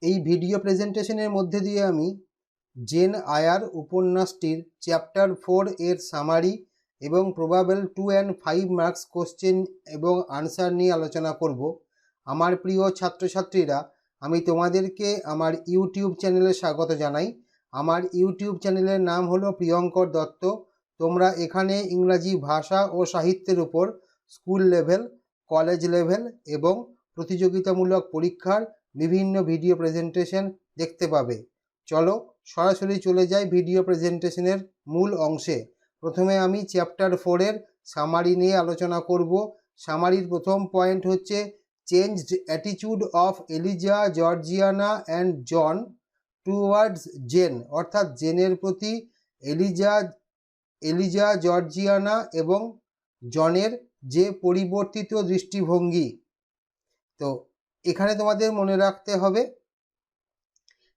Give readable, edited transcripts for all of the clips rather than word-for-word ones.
এই ভিডিও প্রেজেন্টেশনের মধ্যে দিয়ে আমি জেন আয়ার উপন্যাসটির চ্যাপ্টার 4 এর সামারি এবং প্রবাবল 2 and 5 মার্কস কোশ্চেন এবং আনসার নিয়ে আলোচনা করব। আমার প্রিয় ছাত্রছাত্রীরা, আমি তোমাদেরকে আমার ইউটিউব চ্যানেলে স্বাগত জানাই। আমার ইউটিউব চ্যানেলের নাম হলো প্রিয়ঙ্কর দত্ত। তোমরা এখানে ইংরাজি ভাষা ও সাহিত্যের উপর স্কুল লেভেল, কলেজ লেভেল এবং প্রতিযোগিতামূলক পরীক্ষার বিভিন্ন ভিডিও প্রেজেন্টেশন দেখতে পাবে। চলো সরাসরি চলে যাই ভিডিও প্রেজেন্টেশনের মূল অংশে। প্রথমে আমি চ্যাপ্টার 4 এর সামারি নিয়ে আলোচনা করব। সামারির প্রথম পয়েন্ট হচ্ছে changed attitude of Eliza, Georgiana and John towards Jane, অর্থাৎ জেনের প্রতি এলিজা, জর্জিয়ানা এবং জনের যে পরিবর্তিত দৃষ্টিভঙ্গি। তো এখানে তোমাদের মনে রাখতে হবে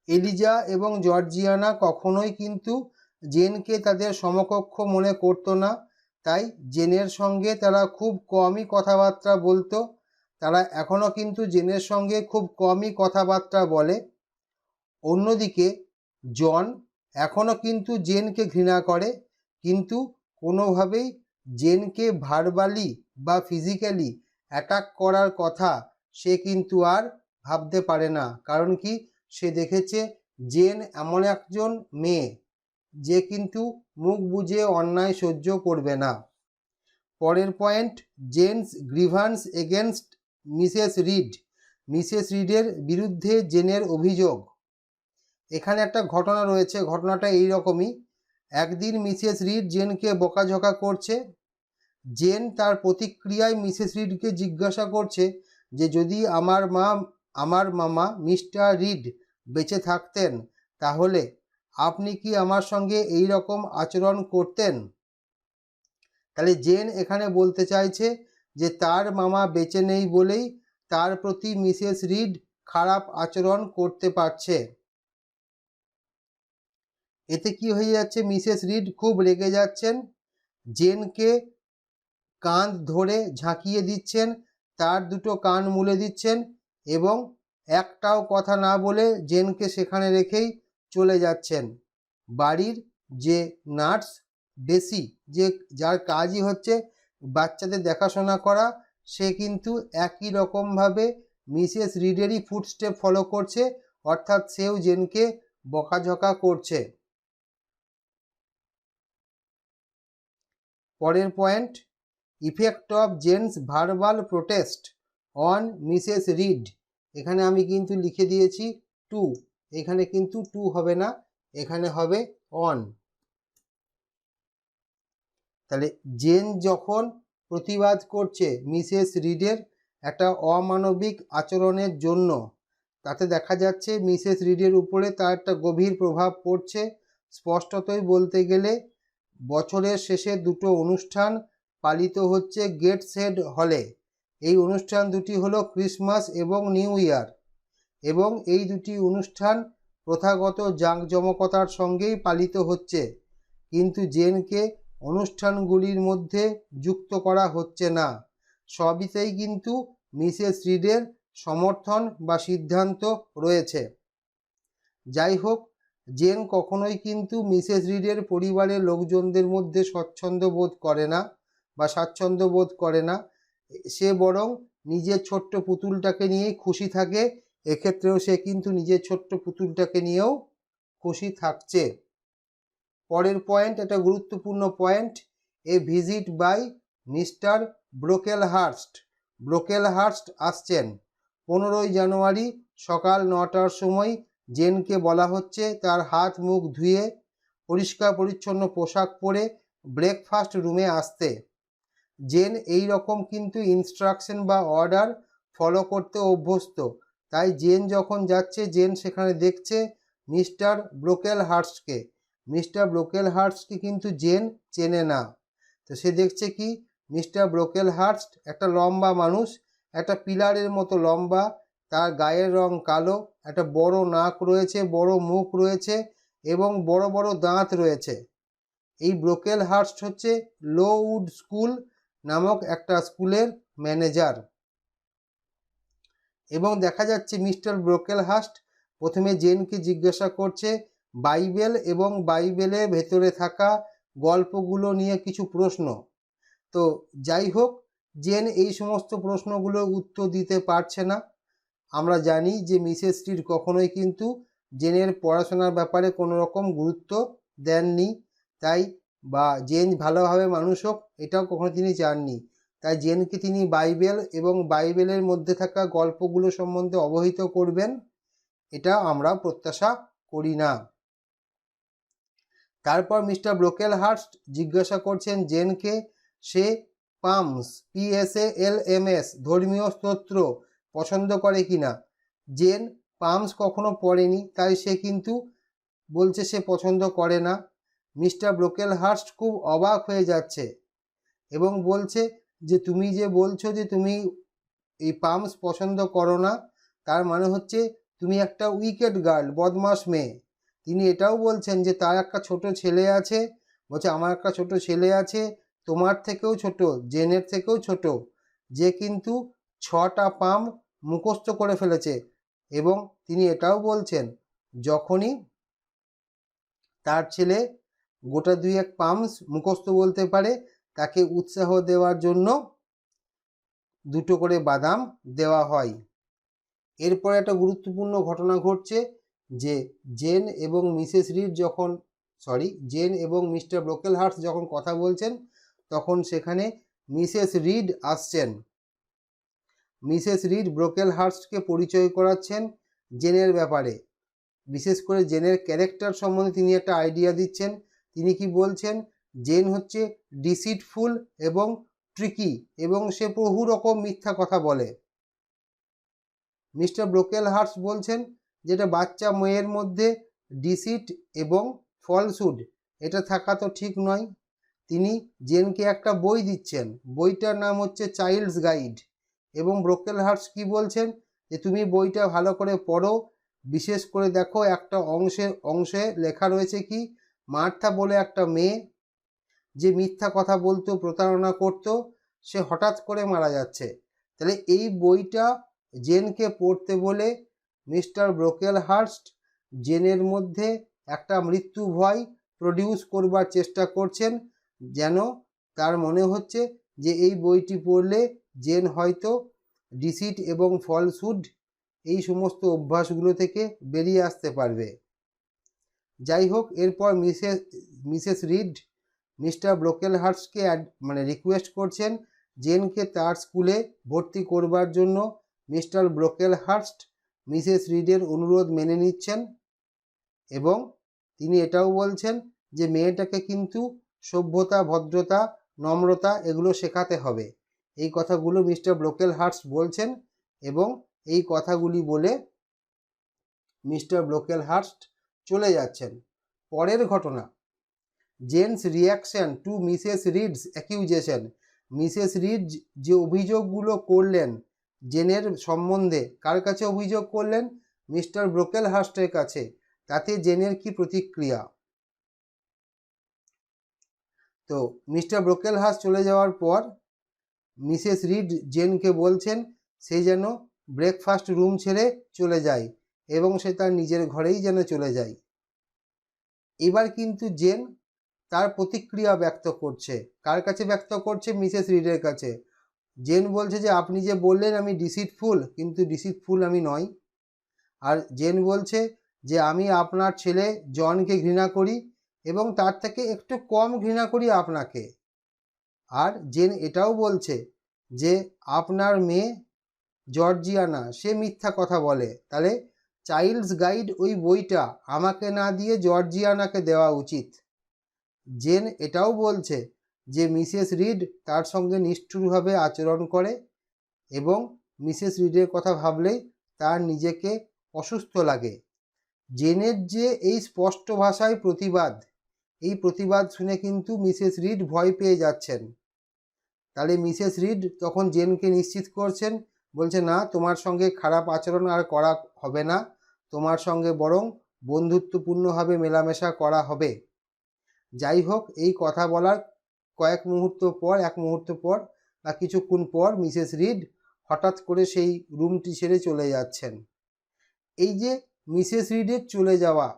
এলিজা এবং জর্জিয়ানা কখনোই কিন্তু জেনকে তাদের সমকক্ষ মনে করতো না, তাই জেনের সঙ্গে তারা খুব কমই কথাবার্তা বলতো। তারা এখনও কিন্তু জেনের সঙ্গে খুব কমই কথাবার্তা বলে। অন্যদিকে জন এখনও কিন্তু জেনকে ঘৃণা করে, কিন্তু কোনোভাবেই জেনকে ভার্বালি বা ফিজিক্যালি অ্যাটাক করার কথা সে কিন্তু আর ভাবতে পারে না। কারণ কি, সে দেখেছে জেন এমন একজন মেয়ে যে কিন্তু মুখ বুজে অন্যায় সহ্য করবে না। পরের point, Jane's grievance against Mrs Reed, Mrs রিডের বিরুদ্ধে জেনের অভিযোগ। এখানে একটা ঘটনা রয়েছে, ঘটনাটা এইরকমই। একদিন মিসেস রিড জেনকে বকাঝকা করছে। জেন তার প্রতিক্রিয়ায় মিসেস রিডকে জিজ্ঞাসা করছে যে যদি আমার মামা মিস্টার রিড বেঁচে থাকতেন তাহলে আপনি কি আমার সঙ্গে এই রকম আচরণ করতেন? তাহলে জেন এখানে বলতে চাইছে যে তার মামা বেঁচে নেই বলেই তার প্রতি মিসেস রিড খারাপ আচরণ করতে পারছে। এতে কি হয়ে যাচ্ছে, মিসেস রিড খুব রেগে যাচ্ছেন, জেনকে কাঁধ ধরে ঝাঁকিয়ে দিচ্ছেন, তার দুটো কান মুলে দিচ্ছেন এবং একটাও কথা না বলে জেনকে সেখানে রেখেই চলে যাচ্ছেন। বাড়ির যে নার্স বেসি, যার কাজই হচ্ছে বাচ্চাদের দেখাশোনা করা, সে কিন্তু একই রকমভাবে মিসেস রিডেরই ফুটস্টেপ ফলো করছে, অর্থাৎ সেও জেনকে বকাঝকা করছে। পরের point, effect of জেনস verbal protest on Mrs read. এখানে আমি কিন্তু লিখে দিয়েছি 2, এখানে কিন্তু 2 হবে না, এখানে হবে অন। তাহলে জেন যখন প্রতিবাদ করছে মিসেস রিডের একটা অমানবিক আচরণের জন্য, তাতে দেখা যাচ্ছে মিসেস রিডের উপরে তার একটা গভীর প্রভাব পড়ছে। স্পষ্টতই বলতে গেলে বছরের শেষে দুটো অনুষ্ঠান পালিত হচ্ছে গেটসহেড হলে। এই অনুষ্ঠান দুটি হলো ক্রিসমাস এবং নিউ ইয়ার, এবং এই দুটি অনুষ্ঠান প্রথাগত জাঁকজমকতার সঙ্গেই পালিত হচ্ছে, কিন্তু জেনকে অনুষ্ঠানগুলির মধ্যে যুক্ত করা হচ্ছে না। সবইতেই কিন্তু মিসেস রিডের সমর্থন বা সিদ্ধান্ত রয়েছে। যাই হোক, জেন কখনোই কিন্তু মিসেস রিডের পরিবারের লোকজনদের মধ্যে স্বাচ্ছন্দ্য বোধ করে না। সে বরং নিজের ছোট্ট পুতুলটাকে নিয়েই খুশি থাকে। এক্ষেত্রেও সে কিন্তু নিজের ছোট্ট পুতুলটাকে নিয়েও খুশি থাকছে। পরের পয়েন্ট, এটা গুরুত্বপূর্ণ point, a visit by Mr Brocklehurst আসছেন। 15ই জানুয়ারি সকাল 9টার সময় জেনকে বলা হচ্ছে তার হাত মুখ ধুয়ে পরিষ্কার পরিচ্ছন্ন পোশাক পরে ব্রেকফাস্ট রুমে আসতে। জেন এই রকম কিন্তু ইনস্ট্রাকশন বা অর্ডার ফলো করতে অভ্যস্ত, তাই জেন যখন যাচ্ছে জেন সেখানে দেখছে মিস্টার ব্রোকেলহার্স্টকে কিন্তু জেন চেনে না। তো সে দেখছে কি, মিস্টার ব্রোকেলহার্স্ট একটা লম্বা মানুষ, একটা পিলারের মতো লম্বা, তার গায়ের রং কালো, একটা বড় নাক রয়েছে, বড় মুখ রয়েছে এবং বড় বড় দাঁত রয়েছে। এই ব্রোকেলহার্স্ট হচ্ছে লোউড স্কুল নামক একটা স্কুলের ম্যানেজার। এবং দেখা যাচ্ছে মিস্টার ব্রোকেলহার্স্ট প্রথমে জেনকে জিজ্ঞাসা করছে বাইবেল এবং বাইবেলের ভেতরে থাকা গল্পগুলো নিয়ে কিছু প্রশ্ন। তো যাই হোক, জেন এই সমস্ত প্রশ্নগুলোর উত্তর দিতে পারছে না। আমরা জানি যে মিসেস রিড কখনোই কিন্তু জেনের পড়াশোনার ব্যাপারে কোনো রকম গুরুত্ব দেননি, তাই বা জেন ভালোভাবে মানুষ হোক এটাও কখনো তিনি চাননি। তাই জেনকে তিনি বাইবেল এবং বাইবেলের মধ্যে থাকা গল্পগুলো সম্বন্ধে অবহিত করবেন, এটা আমরা প্রত্যাশা করি না। তারপর মিস্টার ব্রোকেলহার্স্ট জিজ্ঞাসা করছেন জেনকে সে পামস PSALMS ধর্মীয় স্তোত্র পছন্দ করে কিনা। জেন পামস কখনো পড়েনি, তাই সে কিন্তু বলছে সে পছন্দ করে না। মিস্টার ব্রোকেলহার্স্ট খুব অবাক হয়ে যাচ্ছে এবং বলছে যে তুমি যে বলছো যে তুমি এই পামস পছন্দ করো না, তার মানে হচ্ছে তুমি একটা উইকেট গার্ল, বদমাস মেয়ে। তিনি এটাও বলছেন যে তার একটা ছোট ছেলে আছে, বলছে আমার একটা ছোট ছেলে আছে, তোমার থেকেও ছোট, জেনের থেকেও ছোট, যে কিন্তু 6টা পাম মুখস্থ করে ফেলেছে। এবং তিনি এটাও বলছেন যখনই তার ছেলে গোটা 2-1 পামস মুখস্থ বলতে পারে, তাকে উৎসাহ দেওয়ার জন্য 2টো করে বাদাম দেওয়া হয়। এরপর একটা গুরুত্বপূর্ণ ঘটনা ঘটছে যে জেন এবং মিস্টার ব্রোকেলহার্স্ট যখন কথা বলছেন তখন সেখানে মিসেস রিড আসছেন। মিসেস রিড ব্রোকেলহার্স্টকে পরিচয় করাচ্ছেন জেনের ব্যাপারে, বিশেষ করে জেনের ক্যারেক্টার সম্বন্ধে তিনি একটা আইডিয়া দিচ্ছেন। তিনি কি বলছেন, জেন হচ্ছে ডিসিটফুল এবং ট্রিকি এবং সে বহু রকম মিথ্যা কথা বলে। মিস্টার ব্রোকেলহার্স্ট বলছেন যেটা বাচ্চা মেয়ের মধ্যে ডিসিট এবং ফলসুড এটা থাকা তো ঠিক নয়। তিনি জেনকে একটা বই দিচ্ছেন, বইটার নাম হচ্ছে চাইল্ডস গাইড, এবং ব্রোকেলহার্স্ট কি বলছেন যে তুমি বইটা ভালো করে পড়ো, বিশেষ করে দেখো একটা অংশে লেখা রয়েছে কি মার্থা বলে একটা মেয়ে যে মিথ্যা কথা বলতো, প্রতারণা করতো, সে হঠাৎ করে মারা যাচ্ছে। তাহলে এই বইটা জেনকে পড়তে বলে মিস্টার ব্রোকেলহার্স্ট জেনের মধ্যে একটা মৃত্যু ভয় প্রডিউস করবার চেষ্টা করছেন, যেন তার মনে হচ্ছে যে এই বইটি পড়লে জেন হয়তো ডিসিট এবং ফলসুড এই সমস্ত অভ্যাসগুলো থেকে বেরিয়ে আসতে পারবে। যাই হোক, এরপর মিসেস রিড মিস্টার ব্রোকেলহার্স্টকে রিকোয়েস্ট করছেন জেনকে তার স্কুলে ভর্তি করবার জন্য। মিস্টার ব্রোকেলহার্স্ট মিসেস রিডের অনুরোধ মেনে নিচ্ছেন এবং তিনি এটাও বলছেন যে মেয়েটাকে কিন্তু সভ্যতা, ভদ্রতা, নম্রতা এগুলো শেখাতে হবে। এই কথাগুলো মিস্টার ব্রোকেলহার্স্ট বলছেন এবং এই কথাগুলি বলে মিস্টার ব্রোকেলহার্স্ট চলে যাচ্ছেন। পরের ঘটনা, Jane's reaction to Mrs Reed's accusation. Mrs Reed যে অভিযোগগুলো করলেন জেনের সম্বন্ধে, কার কাছে অভিযোগ করলেন? মিস্টার ব্রোকেলহার্স্টের কাছে। তাতে জেনের কি প্রতিক্রিয়া? তো মিস্টার ব্রোকেলহার্স্ট চলে যাওয়ার পর মিসেস রিড জেনকে বলছেন সে যেন ব্রেকফাস্ট রুম ছেড়ে চলে যায় এবং সে তার নিজের ঘরেই যেন চলে যায়। এবার কিন্তু জেন তার প্রতিক্রিয়া ব্যক্ত করছে। কার কাছে ব্যক্ত করছে? মিসেস রিডের কাছে। জেন বলছে যে আপনি যে বললেন আমি ডিসিটফুল, কিন্তু ডিসিটফুল আমি নই। আর জেন বলছে যে আমি আপনার ছেলে জনকে ঘৃণা করি এবং তার থেকে একটু কম ঘৃণা করি আপনাকে। আর জেন এটাও বলছে যে আপনার মেয়ে জর্জিয়ানা সে মিথ্যা কথা বলে, তাহলে চাইল্ডস গাইড ওই বইটা আমাকে না দিয়ে জর্জিয়ানাকে দেওয়া উচিত। জেন এটাও বলছে যে মিসেস রিড তার সঙ্গে নিষ্ঠুরভাবে আচরণ করে এবং মিসেস রিডের কথা ভাবলেই তার নিজেকে অসুস্থ লাগে। জেনের যে এই স্পষ্ট ভাষায় প্রতিবাদ, এই প্রতিবাদ শুনে কিন্তু মিসেস রিড ভয় পেয়ে যাচ্ছেন। তাহলে মিসেস রিড তখন জেনকে নিশ্চিত করছেন, বলছে না তোমার সঙ্গে খারাপ আচরণ আর করা হবে না, তোমার সঙ্গে বরং বন্ধুত্বপূর্ণভাবে মেলামেশা করা হবে। যাই হোক, এই কথা বলার এক মুহূর্ত পর বা কিছুক্ষণ পর মিসেস রিড হঠাৎ করে সেই রুমটি ছেড়ে চলে যাচ্ছেন। এই যে মিসেস রিডের চলে যাওয়া,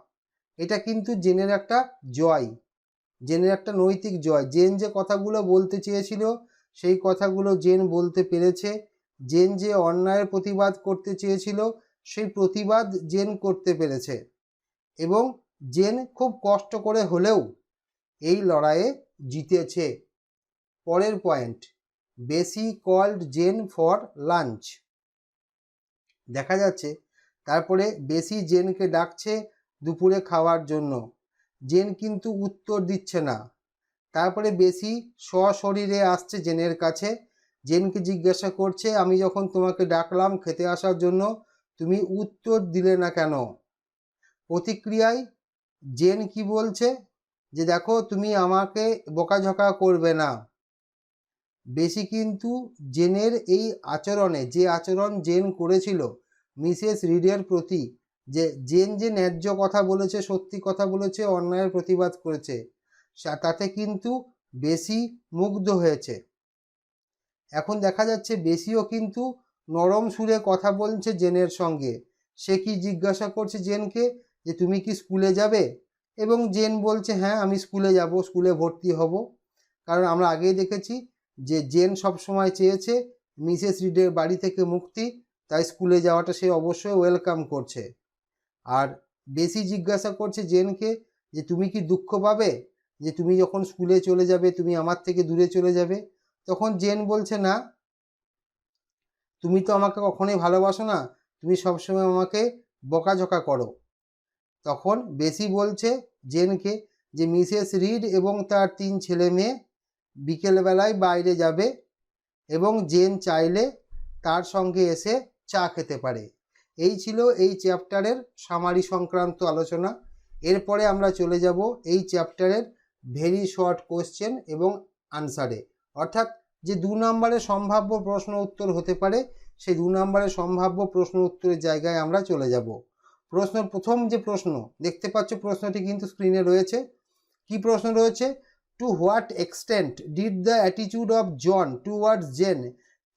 এটা কিন্তু জেনের একটা জয়, জেনের একটা নৈতিক জয়। জেন যে কথাগুলো বলতে চেয়েছিল সেই কথাগুলো জেন বলতে পেরেছে। জেন যে অন্যায়ের প্রতিবাদ করতে চেয়েছিল সেই প্রতিবাদ জেন করতে পেরেছে, এবং জেন খুব কষ্ট করে হলেও এই লড়াইয়ে জিতেছে। পরের পয়েন্ট, বেসি কল্ড জেন ফর লাঞ্চ। দেখা যাচ্ছে তারপরে বেসি জেনকে ডাকছে দুপুরে খাওয়ার জন্য, জেন কিন্তু উত্তর দিচ্ছে না। তারপরে বেসি সশরীরে আসছে জেনের কাছে, জেনকে জিজ্ঞাসা করছে আমি যখন তোমাকে ডাকলাম খেতে আসার জন্য তুমি উত্তর দিলে না কেন। প্রতিক্রিয়ায় জেন কি বলছে যে দেখো তুমি আমাকে বকাঝকা করবে না। বেশি কিন্তু জেনের এই আচরণে, যে আচরণ জেন করেছিল মিসেস রিডের প্রতি, যে জেন যে ন্যায্য কথা বলেছে, সত্যি কথা বলেছে, অন্যায়ের প্রতিবাদ করেছে, তাতে কিন্তু বেশি মুগ্ধ হয়েছে। এখন দেখা যাচ্ছে বেশিও কিন্তু নরম সুরে কথা বলছে জেনের সঙ্গে। সে কি জিজ্ঞাসা করছে জেনকে যে তুমি কি স্কুলে যাবে, এবং জেন বলছে হ্যাঁ আমি স্কুলে যাব, স্কুলে ভর্তি হব। কারণ আমরা আগেই দেখেছি যে জেন সবসময় চেয়েছে মিসেস রিডের বাড়ি থেকে মুক্তি, তাই স্কুলে যাওয়াটা সে অবশ্যই ওয়েলকাম করছে। আর বেশি জিজ্ঞাসা করছে জেনকে যে তুমি কি দুঃখ পাবে যে তুমি যখন স্কুলে চলে যাবে তুমি আমার থেকে দূরে চলে যাবে। তখন জেন বলছে না, তুমি তো আমাকে কখনোই ভালোবাসো না, তুমি সবসময় আমাকে বকাঝকা করো। তখন বেশি বলছে জেনকে যে মিসেস রিড এবং তার 3 ছেলে মেয়ে বিকেলবেলায় বাইরে যাবে এবং জেন চাইলে তার সঙ্গে এসে চা খেতে পারে। এই ছিল এই চ্যাপ্টারের সামারি সংক্রান্ত আলোচনা। এরপরে আমরা চলে যাব এই চ্যাপ্টারের ভেরি শর্ট কোশ্চেন এবং আনসারে, অর্থাৎ যে 2 নম্বরের সম্ভাব্য প্রশ্ন উত্তর হতে পারে সেই 2 নম্বরের সম্ভাব্য প্রশ্ন উত্তরের জায়গায় আমরা চলে যাব। প্রথম যে প্রশ্ন দেখতে পাচ্ছ, প্রশ্নটি কিন্তু স্ক্রিনে রয়েছে। কি প্রশ্ন রয়েছে? To what extent did the attitude of John towards Jane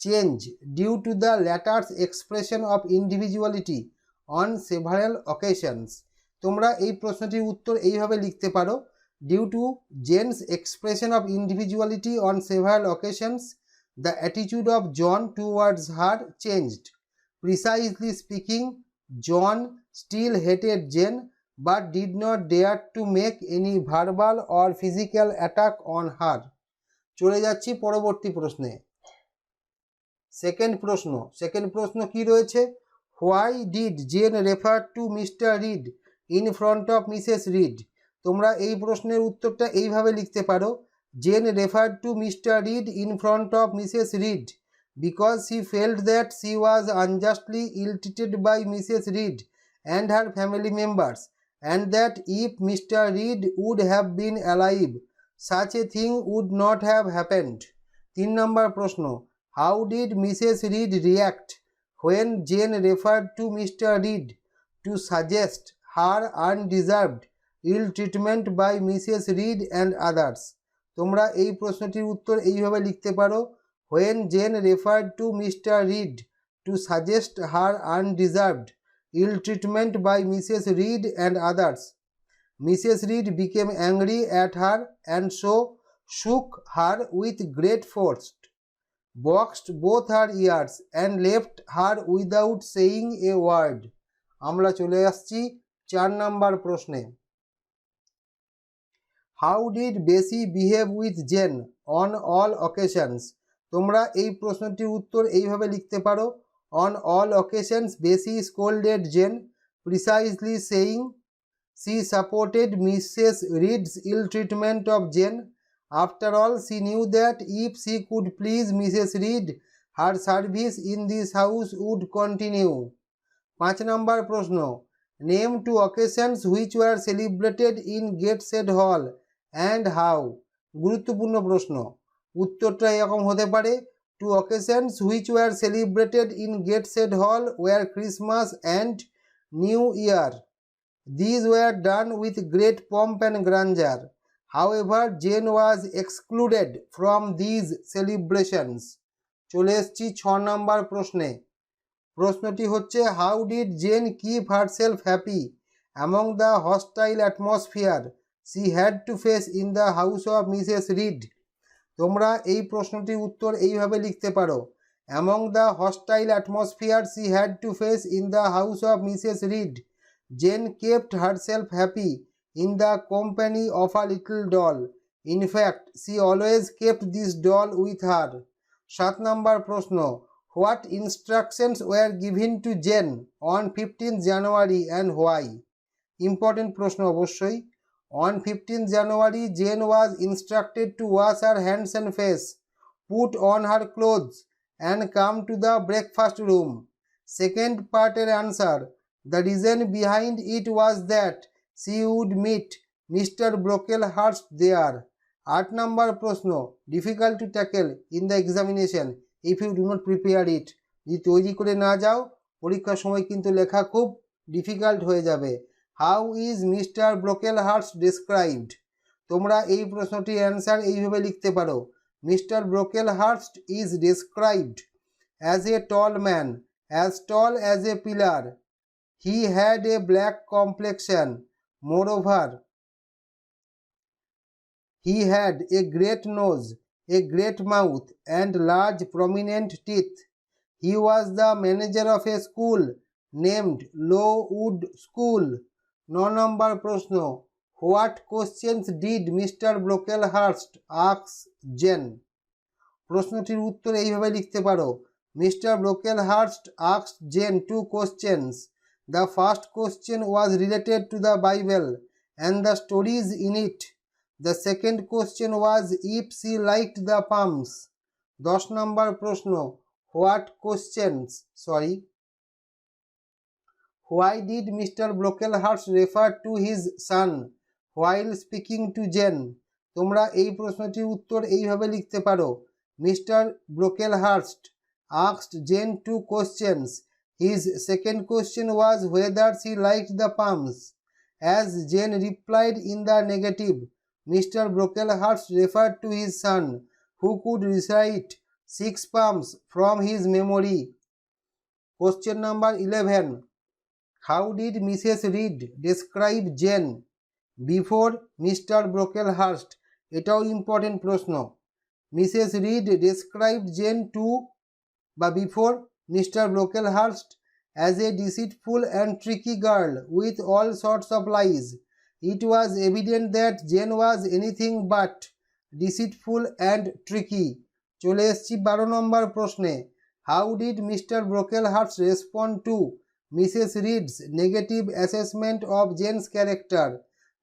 change due to the latter's expression of individuality on several occasions. তোমরা এই প্রশ্নটির উত্তর এইভাবে লিখতে পারো, due to Jane's expression of individuality on several occasions the attitude of John towards her changed. Precisely speaking, John still hated Jane but did not dare to make any verbal or physical attack on her. চলে যাচ্ছি পরবর্তী প্রশ্নে। Second প্রশ্ন কি রয়েছে? Why did Jane refer to Mr. Reed in front of Mrs. Reed? তোমরা এই প্রশ্নের উত্তরটা এইভাবে লিখতে পারো, Jane referred to Mr. Reed in front of Mrs. Reed because she felt that she was unjustly ill-treated by Mrs. Reed and her family members, and that if Mr. Reed would have been alive, such a thing would not have happened. 3 নম্বর প্রশ্ন, how did Mrs. Reed react when Jane referred to Mr. Reed to suggest her undeserved ill treatment by Mrs. Reed and others? তোমরা এই প্রশ্নটির উত্তর এইভাবে লিখতে পারো, when Jane referred to Mr. Reed to suggest her undeserved ill treatment by Mrs. Reed and others, Mrs. Reed became angry at her and so shook her with great force, boxed both her ears and left her without saying a word. আমরা চলে আসছি 4 নম্বর প্রশ্নে। How did Bessie behave with Jane on all occasions? তোমরা এই প্রশ্নটির উত্তর এইভাবে লিখতে পারো, on all occasions Bessie scolded Jane, precisely saying she supported Mrs. Reed's ill treatment of Jane. After all, she knew that if she could please Mrs. Reed, her service in this house would continue. 5 নম্বর প্রশ্ন, name 2 occasions which were celebrated in Gateshead Hall and how. গুরুত্বপূর্ণ প্রশ্ন, উত্তরটা এরকম হতে পারে, 2 occasions which were celebrated in Gateshead Hall were Christmas and New Year. These were done with great pomp and grandeur. However, Jane was excluded from these celebrations. চলে এসেছি 6 নম্বর প্রশ্নে। প্রশ্নটি হচ্ছে, how did Jane keep herself happy among the hostile atmosphere she had to face in the house of Mrs Reed. তোমরা এই প্রশ্নটির উত্তর এইভাবে লিখতে পারো, among the hostile atmosphere she had to face in the house of Mrs Reed Jane kept herself happy in the company of a little doll. In fact she always kept this doll with her. 7 number প্রশ্ন, what instructions war given to Jane on 15th January and why. Important প্রশ্ন অবশ্যই। On 15th January, Jane was instructed to wash her hands and face, put on her clothes, and come to the breakfast room. Second part answer. The reason behind it was that she would meet Mr. Brocklehurst there. 8 number প্রশ্ন, difficult to tackle in the examination if you do not prepare it. যদি তৈরি করে না যাও পরীক্ষার সময় কিন্তু লেখা খুব ডিফিকাল্ট হয়ে যাবে। How is Mr Brocklehurst described. তোমরা এই প্রশ্নটির অ্যান্সার এইভাবে লিখতে পারো, Mr Brocklehurst is described as a tall man, as tall as a pillar. He had a black complexion, moreover he had a great nose, a great mouth and large prominent teeth. He was the manager of a school named Lowood school. 9 number প্রশ্ন, what questions did Mr Brocklehurst ask Jane. প্রশ্নটির উত্তর এইভাবে লিখতে পারো, Mr Brocklehurst asked Jane 2 questions. The first question was related to the Bible and the stories in it. The second question was if she liked the palms. 10 number প্রশ্ন, what questions Why did Mr. Brocklehurst refer to his son while speaking to Jane? তোমরা এই প্রশ্নটির উত্তর এইভাবে লিখতে পারো, Mr ব্রোকেলহার্স্ট asked Jane 2 questions. His second question was whether she liked the palms. As Jane replied in the negative, Mr. Brocklehurst referred to his son, who could recite 6 palms from his memory. Question number 11. How did Mrs. Reed describe Jane before Mr. Brocklehurst? এটাও important প্রশ্ন। Mrs Reed described Jane to বা before Mr Brocklehurst as a deceitful and tricky girl with all sorts of lies. It was evident that Jane was anything but deceitful and tricky. চলে এসছি 12 number প্রশ্নে, how did Mr Brocklehurst respond to Mrs Reed's negative assessment of Jane's character.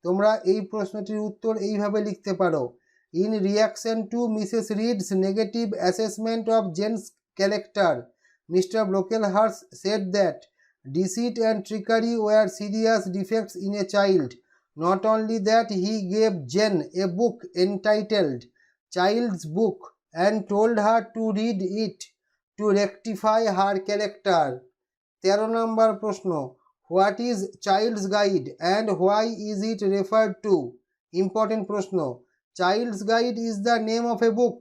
তোমরা এই প্রশ্নটির উত্তর এইভাবে লিখতে পারো, in reaction to Mrs Reed's negative assessment of Jane's character Mr Brocklehurst said that deceit and trickery were serious defects in a child. Not only that he gave Jane a book entitled child's book and told her to read it to rectify her character. 13 number প্রশ্ন, what is child's guide and why is it referred to. Important প্রশ্ন, child's guide is the name of a book.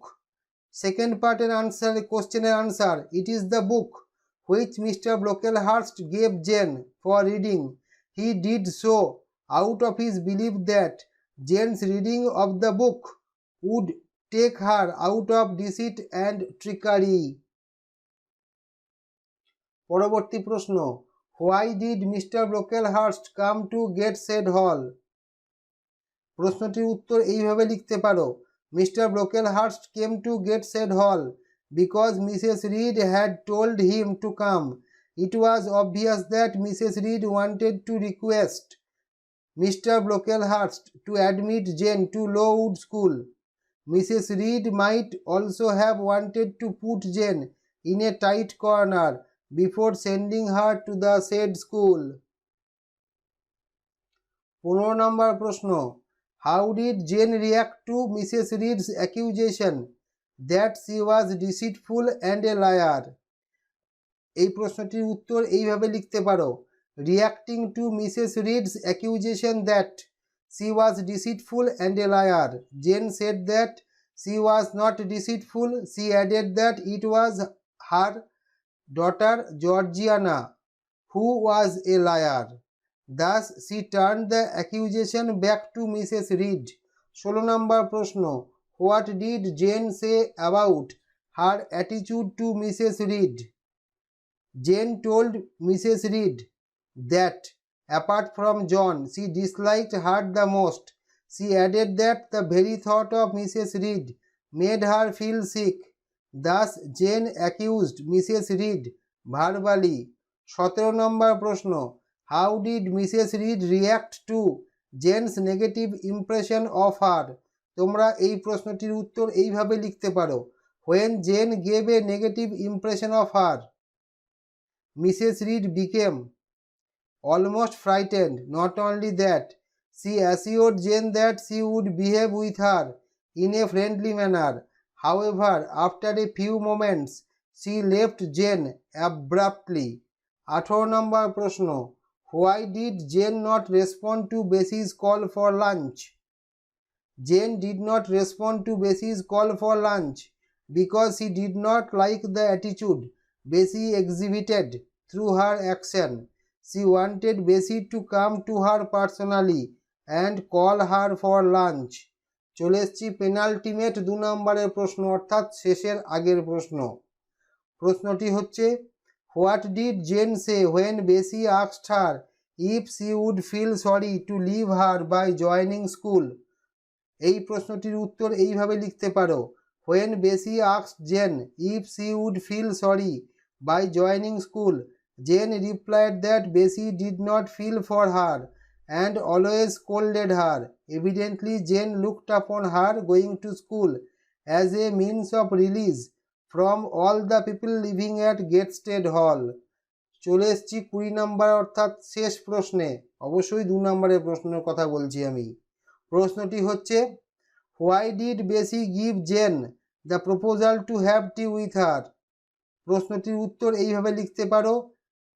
Second পার্টের answer, কোশ্চেনের answer, it is the book which mister ব্রোকেলহার্স্ট gave Jane for reading. He did so out of his belief that Jane's reading of the book would take her out of deceit and trickery. পরবর্তী প্রশ্ন, why did Mr Brocklehurst come to Gateshead Hall. প্রশ্নটির উত্তর এইভাবে লিখতে পারো, Mr ব্রোকেলহার্স্ট came to Gateshead Hall because Mrs Reed had told him to come. It was obvious that Mrs Reed wanted to request Mr Brocklehurst to admit Jane to Lowood school. Mrs Reed might also have wanted to put Jane in a tight corner before sending her to the said school. 15 number প্রশ্ন, how did Jane react to Mrs. Reed's accusation that she was deceitful and a liar? এই প্রশ্নটির উত্তর এইভাবে লিখতে পারো, reacting to Mrs. Reed's accusation that she was deceitful and a liar, Jane said that she was not deceitful. She added that it was her daughter Georgiana, who was a liar. Thus she turned the accusation back to Mrs. Reed. 16 নম্বর প্রশ্ন, what did Jane say about her attitude to Mrs. Reed? Jane told Mrs. Reed that apart from John, she disliked her the most. She added that the very thought of Mrs. Reed made her feel sick. Thus Jane accused Mrs. Reed verbally. 17 নম্বর প্রশ্ন, how did Mrs. Reed react to Jane's negative impression of her? তোমরা এই প্রশ্নটির উত্তর এইভাবে লিখতে পারো, when Jane gave a negative impression of her, Mrs. Reed became almost frightened. Not only that, she assured Jane that she would behave with her in a friendly manner. However, after a few moments, she left Jane abruptly. 18 নম্বর প্রশ্ন, why did Jane not respond to Bessie's call for lunch? Jane did not respond to Bessie's call for lunch because she did not like the attitude Bessie exhibited through her action. She wanted Bessie to come to her personally and call her for lunch. চলে এসছি penultimate 2 নম্বরের প্রশ্ন, অর্থাৎ শেষের আগের প্রশ্ন। প্রশ্নটি হচ্ছে, what did Jane say when Bessie asked her if she would feel sorry to leave her by joining school? এই প্রশ্নটির উত্তর এইভাবে লিখতে পারো, when Bessie asked Jane if she would feel sorry by joining school, Jane replied that Bessie did not feel for her and always scolded her. Evidently, Jane looked upon her going to school as a means of release from all the people living at Gateshead Hall. চলে এসছি 20 নম্বর অর্থাৎ শেষ প্রশ্নে। অবশ্যই 2 নম্বরের প্রশ্নের কথা বলছি আমি। প্রশ্নটি হচ্ছে, why did Bessie give Jane the proposal to have tea with her? প্রশ্নটির উত্তর এইভাবে লিখতে পারো,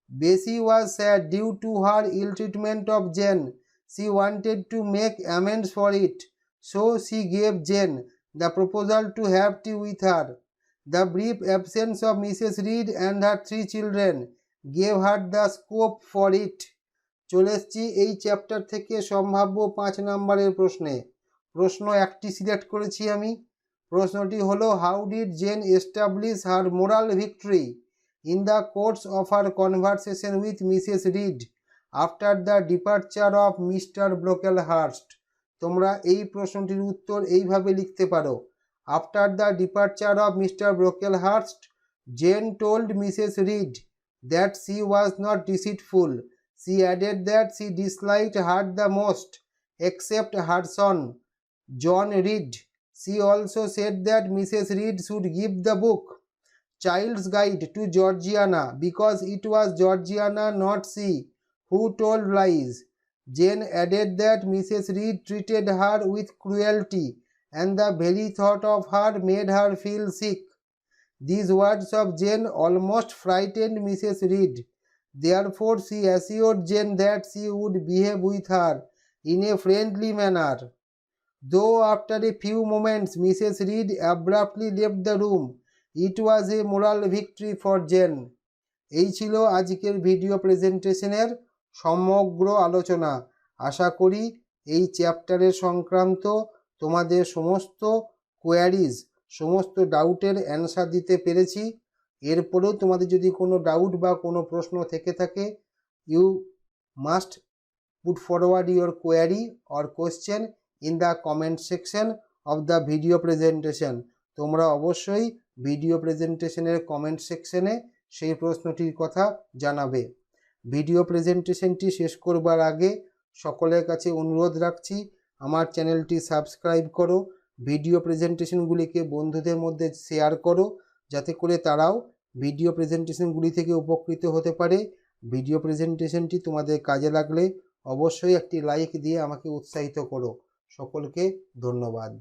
Bessie was sad due to her ill treatment of Jane. She wanted to make amends for it, so she gave Jane the proposal to have tea with her. The brief absence of Mrs. Reed and her 3 children gave her the scope for it. চলে এসছি এই chapter থেকে সম্ভাব্য 5 নম্বরের প্রশ্নে। প্রশ্ন একটি select করেছি আমি। প্রশ্নটি হলো, how did Jane establish her moral victory in the course of her conversation with Mrs. Reed after the departure of Mr. Brocklehurst? তোমরা এই প্রশ্নটির উত্তর এইভাবে লিখতে পারো, after the departure of Mr. Brocklehurst, Jane told Mrs. Reed that she was not deceitful. She added that she disliked her the most, except her son, John Reed. She also said that Mrs. Reed should give the book Child's Guide to Georgiana because it was Georgiana, not she, who told lies. Jane added that Mrs. Reed treated her with cruelty and the very thought of her made her feel sick. These words of Jane almost frightened Mrs. Reed. Therefore, she assured Jane that she would behave with her in a friendly manner. Though after a few moments Mrs. Reed abruptly left the room, it was a moral victory for Jane. এই ছিল আজকের video প্রেজেন্টেশনের সমগ্র আলোচনা। আশা করি এই চ্যাপ্টারের সংক্রান্ত তোমাদের সমস্ত কোয়ারিজ, সমস্ত ডাউটের অ্যান্সার দিতে পেরেছি। এরপরেও তোমাদের যদি কোনো ডাউট বা কোনো প্রশ্ন থেকে থাকে, you must put forward your query or question in the comment section of the video presentation. তোমরা অবশ্যই ভিডিও প্রেজেন্টেশনের কমেন্ট সেকশনে সেই প্রশ্নটির কথা জানাবে। ভিডিও প্রেজেন্টেশনটি শেষ করবার আগে সকলের কাছে অনুরোধ রাখছি, আমার চ্যানেলটি সাবস্ক্রাইব করো, ভিডিও প্রেজেন্টেশনগুলিকে বন্ধুদের মধ্যে শেয়ার করো, যাতে করে তারাও ভিডিও প্রেজেন্টেশনগুলি থেকে উপকৃত হতে পারে। ভিডিও প্রেজেন্টেশনটি তোমাদের কাজে লাগলে অবশ্যই একটি লাইক দিয়ে আমাকে উৎসাহিত করো। সকলকে ধন্যবাদ।